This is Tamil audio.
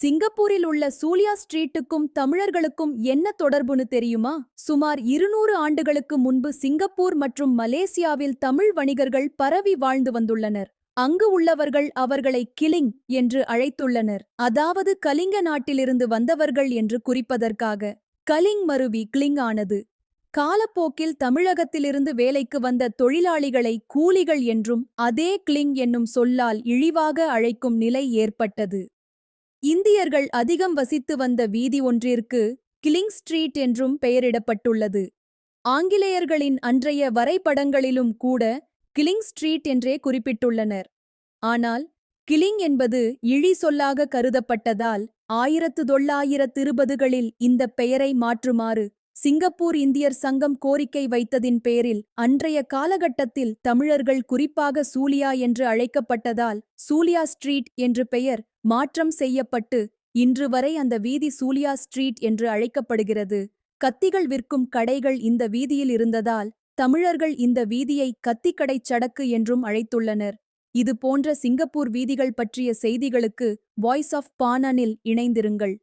சிங்கப்பூரில் உள்ள சூலியா ஸ்ட்ரீட்டுக்கும் தமிழர்களுக்கும் என்ன தொடர்புன்னு தெரியுமா? சுமார் 200 ஆண்டுகளுக்கு முன்பு சிங்கப்பூர் மற்றும் மலேசியாவில் தமிழ் வணிகர்கள் பரவி வாழ்ந்து வந்துள்ளனர். அங்கு உள்ளவர்கள் அவர்களை கிலிங் என்று அழைத்துள்ளனர், அதாவது கலிங்க நாட்டிலிருந்து வந்தவர்கள் என்று குறிப்பதற்காக. கலிங் மருவி கிளிங் ஆனது. காலப்போக்கில் தமிழகத்திலிருந்து வேலைக்கு வந்த தொழிலாளிகளை கூலிகள் என்றும் அதே கிளிங் என்னும் சொல்லால் இழிவாக அழைக்கும் நிலை ஏற்பட்டது. இந்தியர்கள் அதிகம் வசித்து வந்த வீதி ஒன்றிற்கு கிலிங் ஸ்ட்ரீட் என்றும் பெயரிடப்பட்டுள்ளது. ஆங்கிலேயர்களின் அன்றைய வரைபடங்களிலும் கூட கிலிங் ஸ்ட்ரீட் என்றே குறிப்பிட்டுள்ளனர். ஆனால் கிலிங் என்பது இழி சொல்லாக கருதப்பட்டதால் 1920களில் இந்த பெயரை மாற்றுமாறு சிங்கப்பூர் இந்தியர் சங்கம் கோரிக்கை வைத்ததின் பேரில் அன்றைய காலகட்டத்தில் தமிழர்கள் குறிப்பாக சூலியா என்று அழைக்கப்பட்டதால் சூலியா ஸ்ட்ரீட் என்று பெயர் மாற்றம் செய்யப்பட்டு இன்று வரை அந்த வீதி சூலியா ஸ்ட்ரீட் என்று அழைக்கப்படுகிறது. கத்திகள் விற்கும் கடைகள் இந்த வீதியில் இருந்ததால் தமிழர்கள் இந்த வீதியை கத்திக்கடைச் சடக்கு என்றும் அழைத்துள்ளனர். இது போன்ற சிங்கப்பூர் வீதிகள் பற்றிய செய்திகளுக்கு வாய்ஸ் ஆஃப் பானானில் இணைந்திருங்கள்.